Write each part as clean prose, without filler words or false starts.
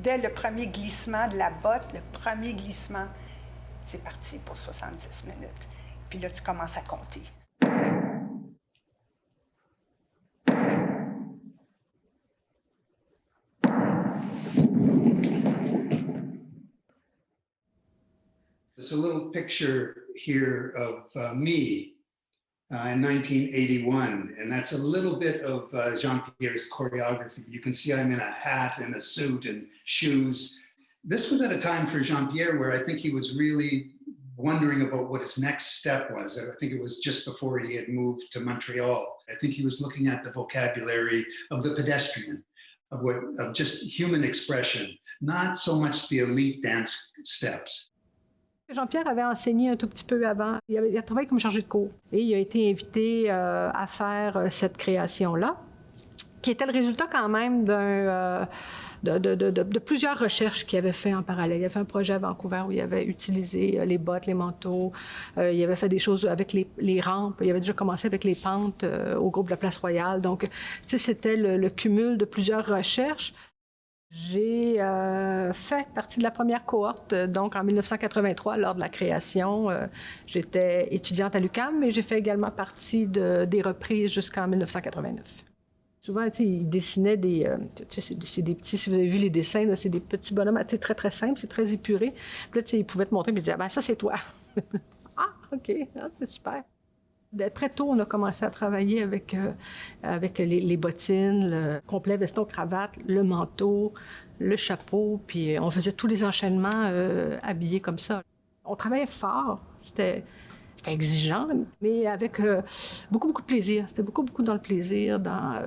dès le premier glissement de la botte, le premier glissement, c'est parti pour 70 minutes. Puis là, tu commences à compter. There's a little picture here of me in 1981, and that's a little bit of Jean-Pierre's choreography. You can see I'm in a hat and a suit and shoes. This was at a time for Jean-Pierre where I think he was really wondering about what his next step was. I think it was just before he had moved to Montreal. I think he was looking at the vocabulary of the pedestrian, of just human expression, not so much the elite dance steps. Jean-Pierre avait enseigné un tout petit peu avant. Il a travaillé comme chargé de cours et il a été invité à faire cette création-là, qui était le résultat quand même de plusieurs recherches qu'il avait fait en parallèle. Il avait fait un projet à Vancouver où il avait utilisé les bottes, les manteaux. Il avait fait des choses avec les rampes. Il avait déjà commencé avec les pentes au groupe de la Place Royale. Donc, c'était le cumul de plusieurs recherches. J'ai fait partie de la première cohorte, donc en 1983, lors de la création. J'étais étudiante à l'UQAM, mais j'ai fait également partie des reprises jusqu'en 1989. Souvent, ils dessinaient c'est des petits, si vous avez vu les dessins, c'est des petits bonhommes, très, très simples, c'est très épuré. Puis là, ils pouvaient te montrer et dire, ça, c'est toi. Ah, OK, c'est super. Très tôt, on a commencé à travailler avec les bottines, le complet veston-cravate, le manteau, le chapeau, puis on faisait tous les enchaînements habillés comme ça. On travaillait fort, c'était exigeant, mais avec beaucoup, beaucoup de plaisir. C'était beaucoup, beaucoup dans le plaisir, dans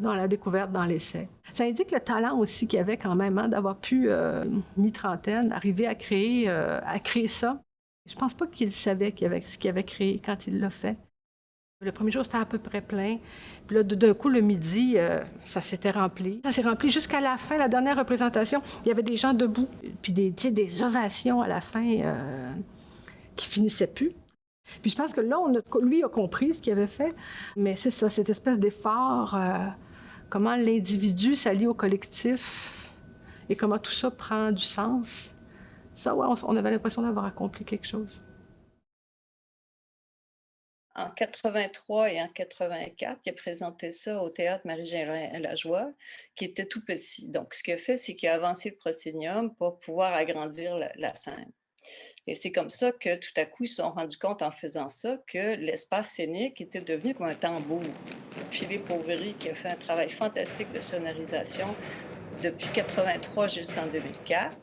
la découverte, dans l'essai. Ça indique le talent aussi qu'il y avait quand même, d'avoir pu, mi-trentaine, arriver à créer ça. Je ne pense pas qu'il savait ce qu'il avait créé quand il l'a fait. Le premier jour, c'était à peu près plein. Puis là, d'un coup, le midi, ça s'était rempli. Ça s'est rempli jusqu'à la fin, la dernière représentation. Il y avait des gens debout, puis des ovations à la fin qui finissaient plus. Puis je pense que là, lui a compris ce qu'il avait fait. Mais c'est ça, cette espèce d'effort, comment l'individu s'allie au collectif et comment tout ça prend du sens. Ça, ouais, on avait l'impression d'avoir accompli quelque chose. En 83 et en 84, il a présenté ça au Théâtre Marie-Gérin-Lajoie, qui était tout petit. Donc, ce qu'il a fait, c'est qu'il a avancé le proscénium pour pouvoir agrandir la scène. Et c'est comme ça que, tout à coup, ils se sont rendus compte, en faisant ça, que l'espace scénique était devenu comme un tambour. Philippe Auvry, qui a fait un travail fantastique de sonorisation depuis 83 jusqu'en 2004.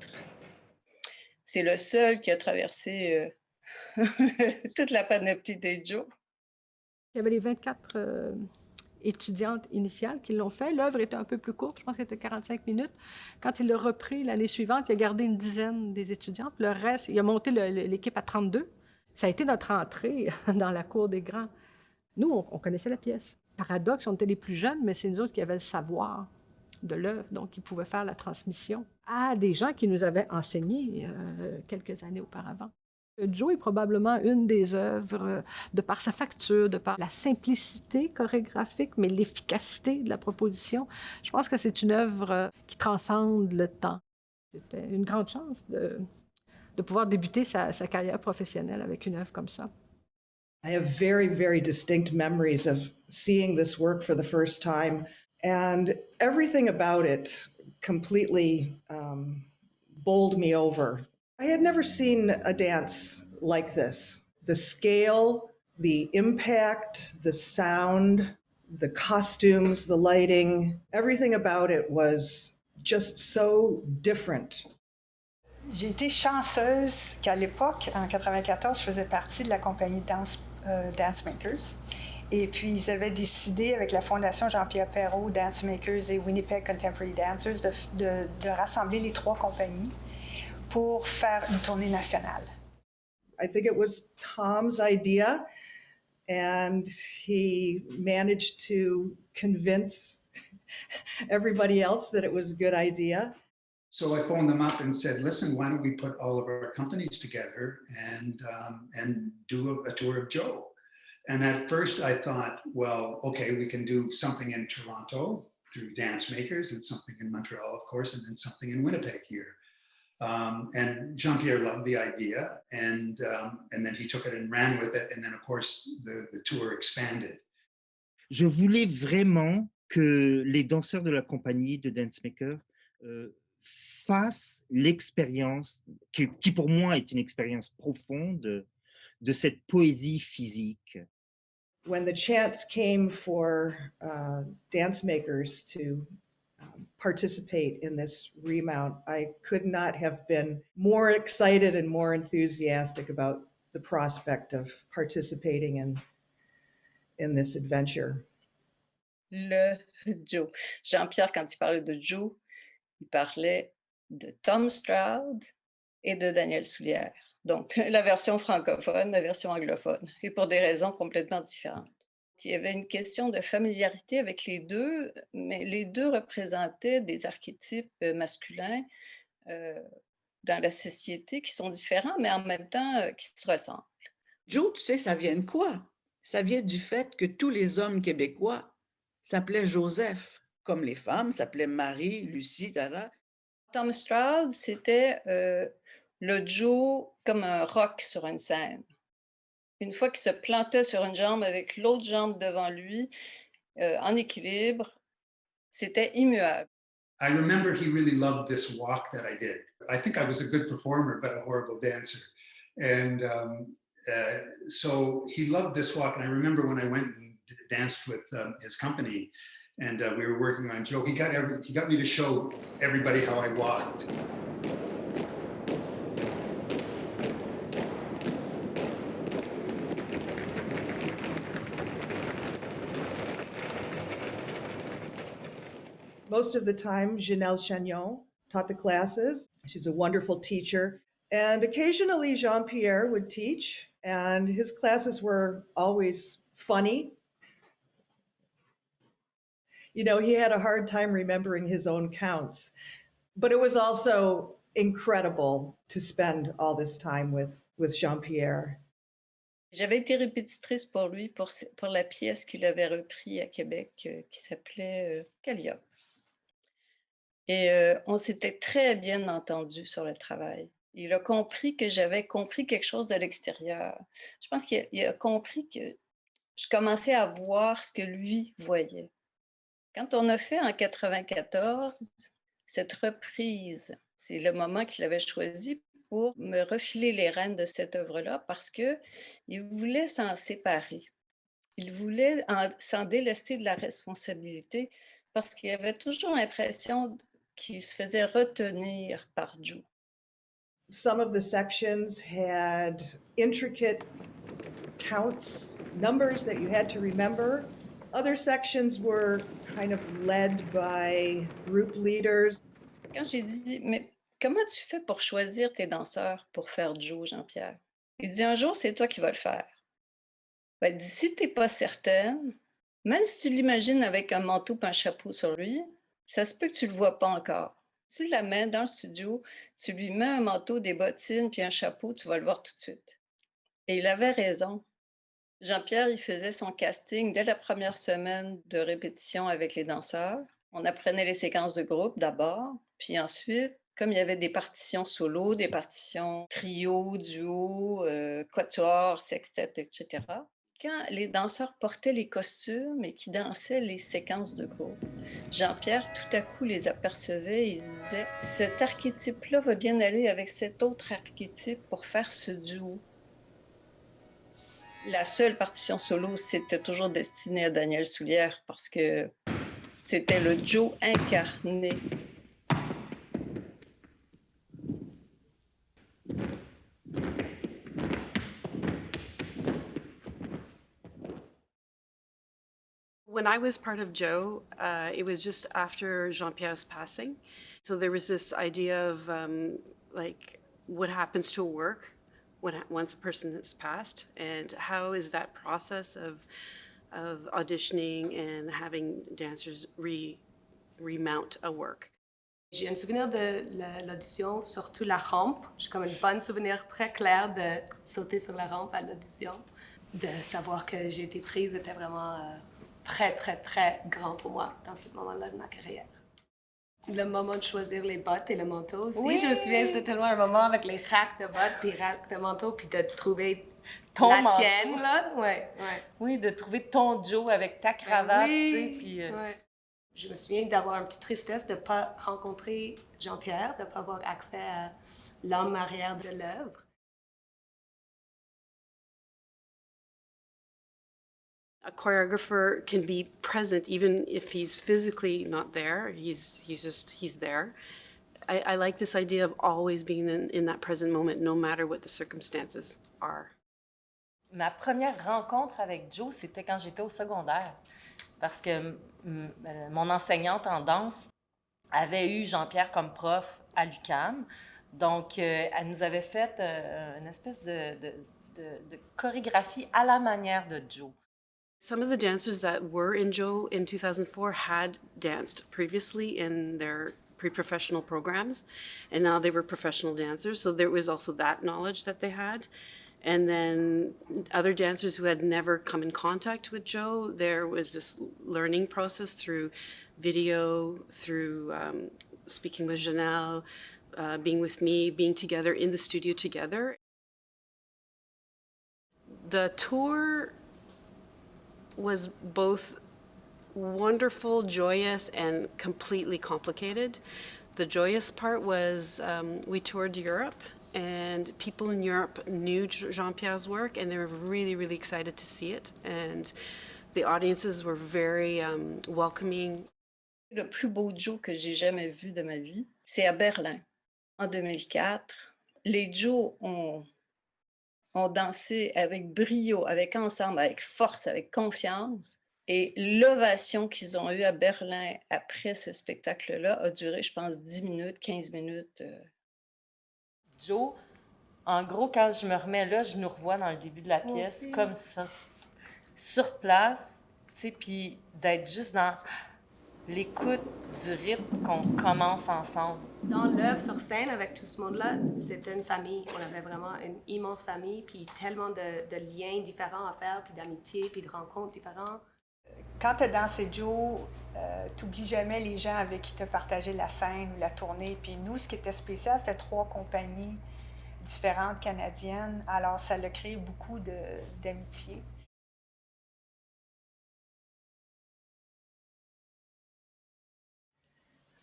C'est le seul qui a traversé toute la panoplie des Joe. Il y avait les 24 étudiantes initiales qui l'ont fait. L'œuvre était un peu plus courte, je pense qu'elle était 45 minutes. Quand il l'a repris l'année suivante, il a gardé une dizaine des étudiantes. Le reste, il a monté l'équipe à 32. Ça a été notre entrée dans la cour des grands. Nous, on connaissait la pièce. Paradoxe, on était les plus jeunes, mais c'est nous autres qui avions le savoir de l'œuvre, donc qui pouvaient faire la transmission à des gens qui nous avaient enseigné quelques années auparavant. Joe est probablement une des œuvres, de par sa facture, de par la simplicité chorégraphique, mais l'efficacité de la proposition. Je pense que c'est une œuvre qui transcende le temps. C'était une grande chance de pouvoir débuter sa carrière professionnelle avec une œuvre comme ça. I have very, very distinct memories of seeing this work for the first time, and everything about it completely bowled me over. I had never seen a dance like this. The scale, the impact, the sound, the costumes, the lighting, everything about it was just so different. J'ai été chanceuse qu'à l'époque, en 1994, je faisais partie de la compagnie de danse Dance Makers. Et puis, ils avaient décidé, avec la Fondation Jean-Pierre Perrault, Dance Makers et Winnipeg Contemporary Dancers, de rassembler les trois compagnies pour faire une tournée nationale. I think it was Tom's idea, and he managed to convince everybody else that it was a good idea. So I phoned them up and said, listen, why don't we put all of our companies together and do a tour of Joe? And at first I thought, well, okay, we can do something in Toronto. through Dance Makers and something in Montreal, of course, and then something in Winnipeg here. And Jean-Pierre loved the idea, and then he took it and ran with it, and then of course the tour expanded. Je voulais vraiment que les danseurs de la compagnie de Dancemaker fassent l'expérience, qui pour moi est une expérience profonde, de cette poésie physique. When the chance came for dance makers to participate in this remount, I could not have been more excited and more enthusiastic about the prospect of participating in this adventure. Le Joe. Jean-Pierre, quand il parlait de Joe, il parlait de Tom Stroud et de Daniel Soulière. Donc, la version francophone, la version anglophone, et pour des raisons complètement différentes. Il y avait une question de familiarité avec les deux, mais les deux représentaient des archétypes masculins dans la société qui sont différents, mais en même temps qui se ressemblent. Joe, tu sais, ça vient de quoi? Ça vient du fait que tous les hommes québécois s'appelaient Joseph, comme les femmes s'appelaient Marie, Lucie, Tara. Tom Stroud, c'était le Joe comme un roc sur une scène. Une fois qu'il se plantait sur une jambe avec l'autre jambe devant lui, en équilibre, c'était immuable. I remember he really loved this walk that I did. I think I was a good performer, but a horrible dancer. And so he loved this walk. And I remember when I went and danced with his company, and we were working on Joe, he got me to show everybody how I walked. Most of the time, Janelle Chagnon taught the classes. She's a wonderful teacher. And occasionally Jean-Pierre would teach, and his classes were always funny. You know, he had a hard time remembering his own counts, but it was also incredible to spend all this time with Jean-Pierre. J'avais été répétitrice pour lui pour la pièce qu'il avait repris à Québec qui s'appelait Calliope. Et on s'était très bien entendu sur le travail. Il a compris que j'avais compris quelque chose de l'extérieur. Je pense qu'il a compris que je commençais à voir ce que lui voyait. Quand on a fait en 1994 cette reprise, c'est le moment qu'il avait choisi pour me refiler les rênes de cette œuvre-là parce qu'il voulait s'en séparer. Il voulait s'en délester de la responsabilité parce qu'il avait toujours l'impression qu'il se faisait retenir par Joe. Some of the sections had intricate counts, numbers that you had to remember. Other sections were kind of led by group leaders. Quand j'ai dit, mais comment tu fais pour choisir tes danseurs pour faire Joe, Jean-Pierre? Il dit, un jour, c'est toi qui vas le faire. Ben, si tu n'es pas certaine, même si tu l'imagines avec un manteau et un chapeau sur lui, ça se peut que tu ne le vois pas encore. Tu l'amènes dans le studio, tu lui mets un manteau, des bottines puis un chapeau, tu vas le voir tout de suite. Et il avait raison. Jean-Pierre, il faisait son casting dès la première semaine de répétition avec les danseurs. On apprenait les séquences de groupe d'abord, puis ensuite, comme il y avait des partitions solo, des partitions trio, duo, quatuor, sextet, etc., quand les danseurs portaient les costumes et qui dansaient les séquences de groupe, Jean-Pierre, tout à coup, les apercevait et il disait « Cet archétype-là va bien aller avec cet autre archétype pour faire ce duo. » La seule partition solo, c'était toujours destiné à Daniel Soulière parce que c'était le Joe incarné. When I was part of Joe, it was just after Jean-Pierre's passing. So there was this idea of like what happens to a work once a person has passed, and how is that process of auditioning and having dancers remount a work. J'ai un souvenir de l'audition, surtout la rampe. J'ai comme un bon souvenir très clair de sauter sur la rampe à l'audition. De savoir que j'ai été prise était vraiment très, très, très grand pour moi dans ce moment-là de ma carrière. Le moment de choisir les bottes et le manteau aussi. Oui. Je me souviens, c'était tellement un moment avec les racks de bottes puis racks de manteau, puis de trouver Ton la manteau. tienne, là. Ouais. Oui, de trouver ton Joe avec ta cravate, tu sais, puis... Ouais. Je me souviens d'avoir une petite tristesse de ne pas rencontrer Jean-Pierre, de ne pas avoir accès à l'âme arrière de l'œuvre. A choreographer can be present even if he's physically not there. He's there. I like this idea of always being in that present moment, no matter what the circumstances are. Ma première rencontre avec Joe, c'était quand j'étais au secondaire. Parce que mon enseignante en danse avait eu Jean-Pierre comme prof à l'UQAM. Donc, elle nous avait fait une espèce de chorégraphie à la manière de Joe. Some of the dancers that were in Joe in 2004 had danced previously in their pre-professional programs, and now they were professional dancers. So there was also that knowledge that they had. And then other dancers who had never come in contact with Joe, there was this learning process through video, through speaking with Janelle, being with me, being together in the studio together. The tour was both wonderful, joyous, and completely complicated. The joyous part was we toured Europe, and people in Europe knew Jean-Pierre's work, and they were really, really excited to see it. And the audiences were very welcoming. Le plus beau Joe que j'ai jamais vu de ma vie, c'est à Berlin, en 2004. Les Joe ont dansé avec brio, avec ensemble, avec force, avec confiance. Et l'ovation qu'ils ont eue à Berlin après ce spectacle-là a duré, je pense, 10 minutes, 15 minutes. Joe, en gros, quand je me remets là, je nous revois dans le début de la pièce, comme ça, sur place, tu sais, puis d'être juste dans l'écoute du rythme qu'on commence ensemble. Dans l'œuvre sur scène, avec tout ce monde-là, c'était une famille. On avait vraiment une immense famille, puis tellement de liens différents à faire, puis d'amitié, puis de rencontres différentes. Quand tu as dansé Joe, tu n'oublies jamais les gens avec qui tu as partagé la scène ou la tournée. Puis nous, ce qui était spécial, c'était 3 compagnies différentes canadiennes. Alors, ça a créé beaucoup d'amitié.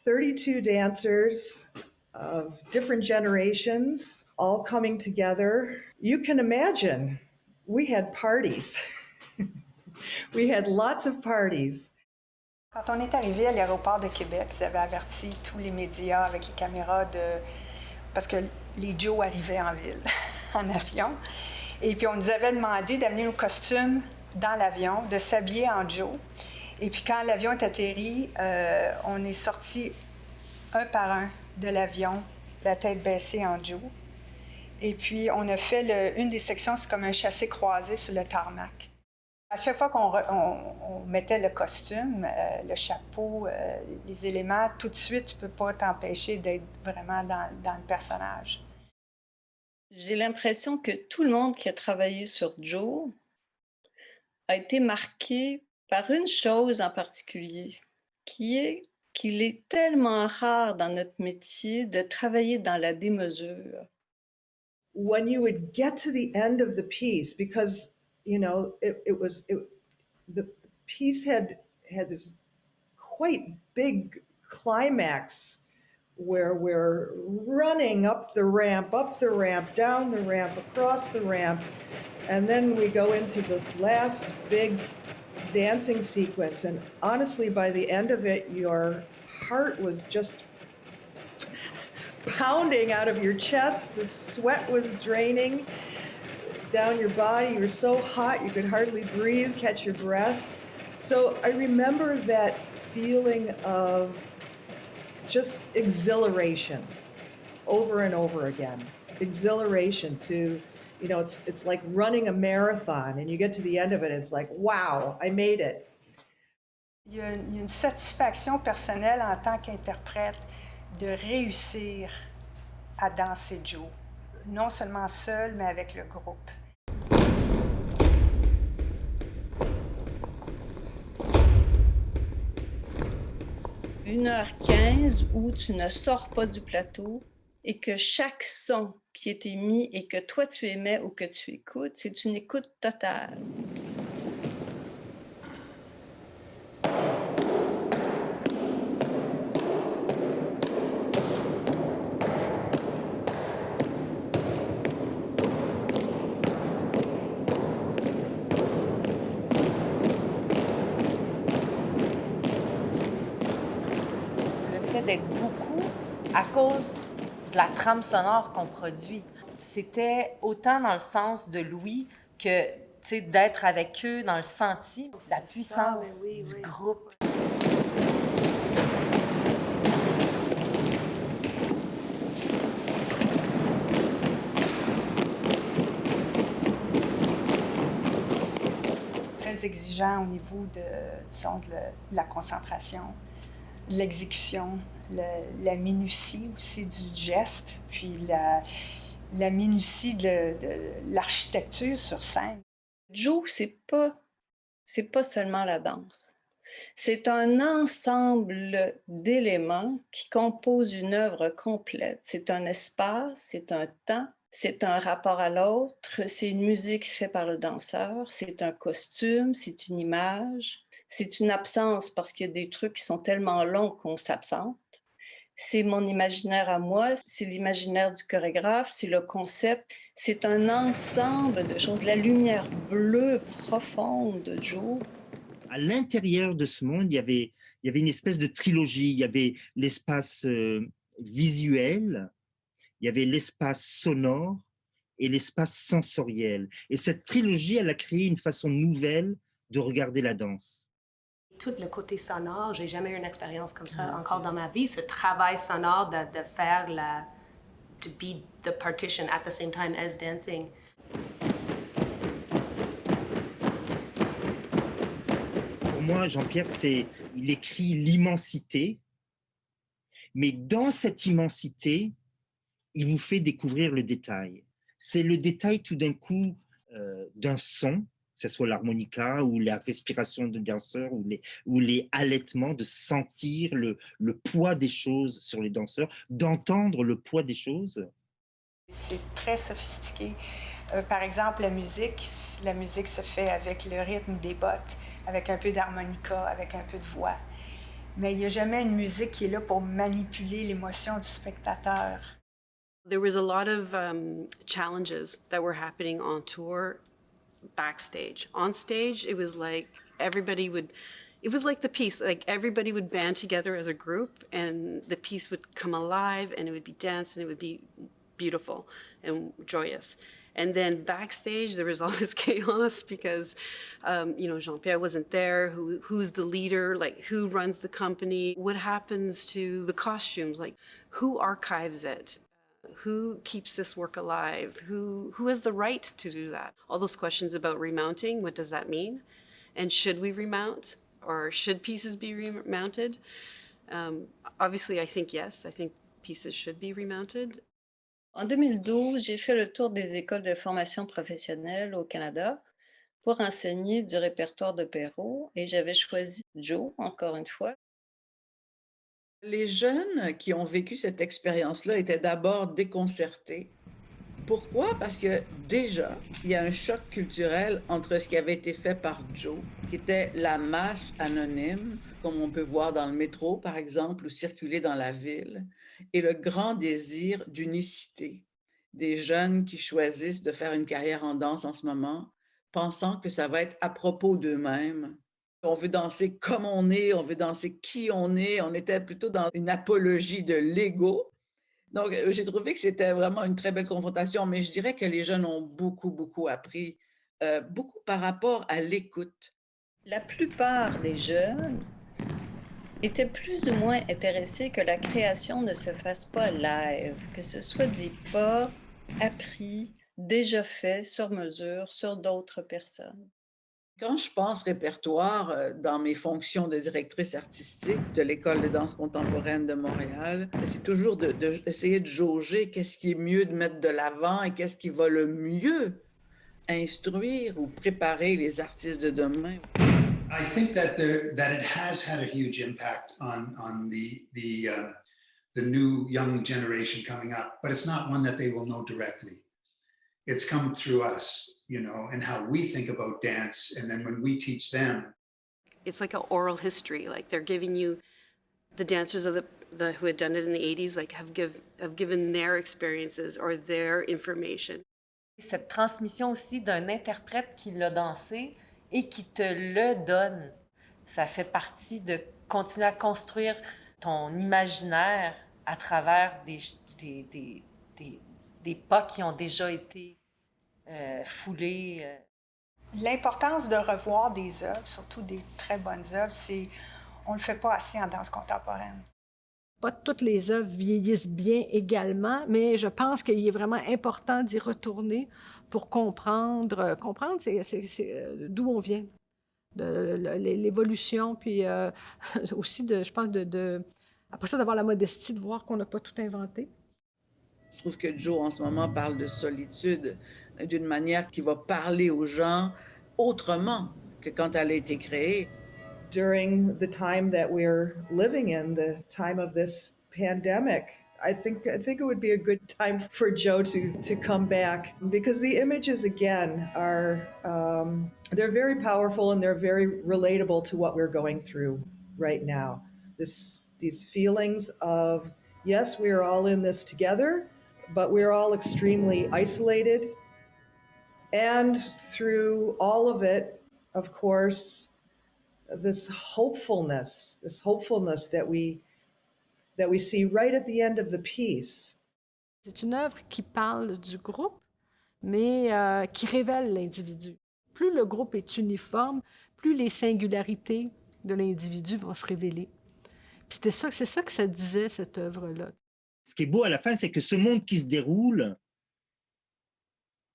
"32 dancers of different generations all coming together. You can imagine, we had parties. We had lots of parties. Quand on est arrivé à l'aéroport de Québec, ils avaient averti tous les médias avec les caméras parce que les Joe arrivaient en ville, en avion. Et puis on nous avait demandé d'amener nos costumes dans l'avion, de s'habiller en Joe. Et puis quand l'avion est atterri, on est sortis un par un de l'avion, la tête baissée en Joe. Et puis on a fait une des sections, c'est comme un chassé croisé sur le tarmac. À chaque fois qu'on mettait le costume, le chapeau, les éléments, tout de suite, tu ne peux pas t'empêcher d'être vraiment dans le personnage. J'ai l'impression que tout le monde qui a travaillé sur Joe a été marqué par une chose en particulier, qui est qu'il est tellement rare dans notre métier de travailler dans la démesure. When you would get to the end of the piece, because the piece had this quite big climax where we're running up the ramp, down the ramp, across the ramp, and then we go into this last big dancing sequence. And honestly, by the end of it, your heart was just pounding out of your chest. The sweat was draining down your body. You were so hot you could hardly breathe, catch your breath. So I remember that feeling of just exhilaration over and over again. Exhilaration to, it's like running a marathon and you get to the end of it, it's like, wow, I made it. Il y a une satisfaction personnelle en tant qu'interprète de réussir à danser Joe. Non seulement seul, mais avec le groupe. 1h15 où tu ne sors pas du plateau et que chaque son qui est émis et que toi tu émets ou que tu écoutes, c'est une écoute totale. Le fait d'être beaucoup à cause de la trame sonore qu'on produit. C'était autant dans le sens de Louis que d'être avec eux dans le senti, la puissance du groupe. Très exigeant au niveau disons, de la concentration, de l'exécution, la minutie aussi du geste, puis la minutie de l'architecture sur scène. Joe, c'est pas seulement la danse. C'est un ensemble d'éléments qui composent une œuvre complète. C'est un espace, c'est un temps, c'est un rapport à l'autre, c'est une musique faite par le danseur, c'est un costume, c'est une image, c'est une absence parce qu'il y a des trucs qui sont tellement longs qu'on s'absente. C'est mon imaginaire à moi, c'est l'imaginaire du chorégraphe, c'est le concept, c'est un ensemble de choses. La lumière bleue profonde de Joe. À l'intérieur de ce monde, il y avait une espèce de trilogie. Il y avait l'espace visuel, il y avait l'espace sonore et l'espace sensoriel. Et cette trilogie, elle a créé une façon nouvelle de regarder la danse. Tout le côté sonore, j'ai jamais eu une expérience comme ça encore dans ma vie. Ce travail sonore de faire to be the partition at the same time as dancing. Pour moi, Jean-Pierre, il écrit l'immensité, mais dans cette immensité, il vous fait découvrir le détail. C'est le détail tout d'un coup d'un son, que ce soit l'harmonica ou la respiration de danseur ou les halètements, de sentir le poids des choses sur les danseurs, d'entendre le poids des choses. C'est très sophistiqué. Par exemple, la musique se fait avec le rythme des bottes, avec un peu d'harmonica, avec un peu de voix. Mais il n'y a jamais une musique qui est là pour manipuler l'émotion du spectateur. There was a lot of challenges that were happening on tour backstage. On stage, it was like it was like the piece, like everybody would band together as a group and the piece would come alive and it would be danced and it would be beautiful and joyous. And then backstage, there was all this chaos because, Jean-Pierre wasn't there. Who's the leader? Like, who runs the company? What happens to the costumes? Like, who archives it? Who keeps this work alive? Who has the right to do that? All those questions about remounting, what does that mean? And should we remount? Or should pieces be remounted? Obviously, I think yes. I think pieces should be remounted. En 2012, j'ai fait le tour des écoles de formation professionnelle au Canada pour enseigner du répertoire de Perrault et j'avais choisi Joe, encore une fois. Les jeunes qui ont vécu cette expérience-là étaient d'abord déconcertés. Pourquoi? Parce que déjà, il y a un choc culturel entre ce qui avait été fait par Joe, qui était la masse anonyme, comme on peut voir dans le métro, par exemple, ou circuler dans la ville, et le grand désir d'unicité des jeunes qui choisissent de faire une carrière en danse en ce moment, pensant que ça va être à propos d'eux-mêmes. On veut danser comme on est, on veut danser qui on est. On était plutôt dans une apologie de l'ego. Donc, j'ai trouvé que c'était vraiment une très belle confrontation, mais je dirais que les jeunes ont beaucoup, beaucoup appris, beaucoup par rapport à l'écoute. La plupart des jeunes étaient plus ou moins intéressés que la création ne se fasse pas live, que ce soit des pas appris, déjà faits, sur mesure, sur d'autres personnes. Quand je pense répertoire dans mes fonctions de directrice artistique de l'École de danse contemporaine de Montréal, c'est toujours d'essayer de jauger qu'est-ce qui est mieux de mettre de l'avant et qu'est-ce qui va le mieux instruire ou préparer les artistes de demain. I think that that it has had a huge impact on the new young generation coming up, but it's not one that they will know directly. It's come through us, you know, and how we think about dance, and then when we teach them. It's like an oral history. Like they're giving you the dancers of the who had done it in the 80s, like have given their experiences or their information. Cette transmission aussi d'un interprète qui l'a dansé et qui te le donne, ça fait partie de continuer à construire ton imaginaire à travers des pas qui ont déjà été foulés. L'importance de revoir des œuvres, surtout des très bonnes œuvres, c'est on ne le fait pas assez en danse contemporaine. Pas toutes les œuvres vieillissent bien également, mais je pense qu'il est vraiment important d'y retourner pour comprendre d'où on vient, de l'évolution, puis aussi, je pense, après ça, d'avoir la modestie de voir qu'on n'a pas tout inventé. Je trouve que Joe, en ce moment, parle de solitude d'une manière qui va parler aux gens autrement que quand elle a été créée. During the time that we're living in, the time of this pandemic, I think it would be a good time for Joe to come back, because the images again are they're very powerful and they're very relatable to what we're going through right now. These feelings of, yes, we're all in this together, but we're all extremely isolated. And through all of it, of course, this hopefulness that we see right at the end of the piece. C'est une œuvre qui parle du groupe, mais qui révèle l'individu. Plus le groupe est uniforme, plus les singularités de l'individu vont se révéler. Puis c'est ça que ça disait, cette œuvre-là. Ce qui est beau à la fin, c'est que ce monde qui se déroule,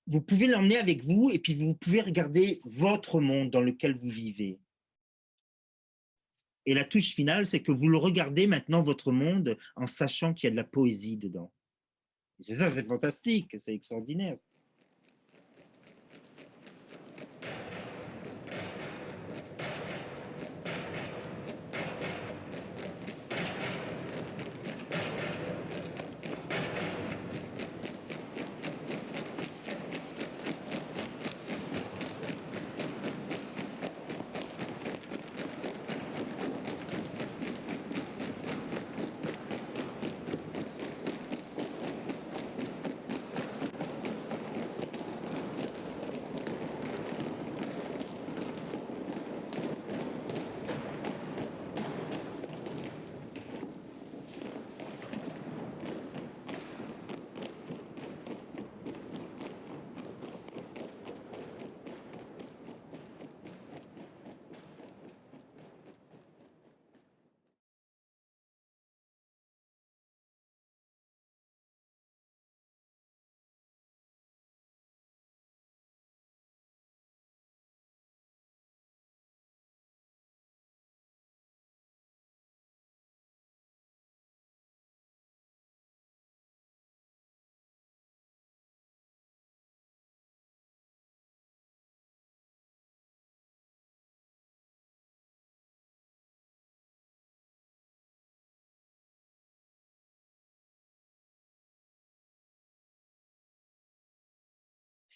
vous pouvez l'emmener avec vous et puis vous pouvez regarder votre monde dans lequel vous vivez. Et la touche finale, c'est que vous le regardez maintenant, votre monde, en sachant qu'il y a de la poésie dedans. C'est ça, c'est fantastique, c'est extraordinaire.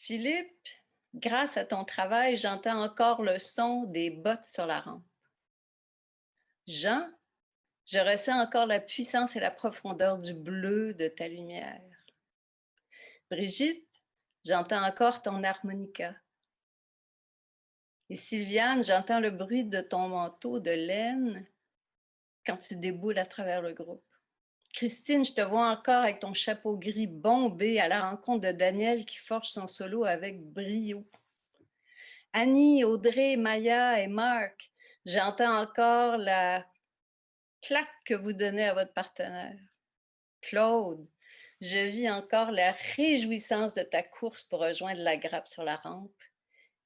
Philippe, grâce à ton travail, j'entends encore le son des bottes sur la rampe. Jean, je ressens encore la puissance et la profondeur du bleu de ta lumière. Brigitte, j'entends encore ton harmonica. Et Sylviane, j'entends le bruit de ton manteau de laine quand tu déboules à travers le groupe. Christine, je te vois encore avec ton chapeau gris bombé à la rencontre de Daniel qui forge son solo avec brio. Annie, Audrey, Maya et Marc, j'entends encore la claque que vous donnez à votre partenaire. Claude, je vis encore la réjouissance de ta course pour rejoindre la grappe sur la rampe.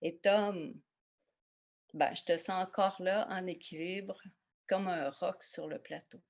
Et Tom, je te sens encore là en équilibre, comme un roc sur le plateau.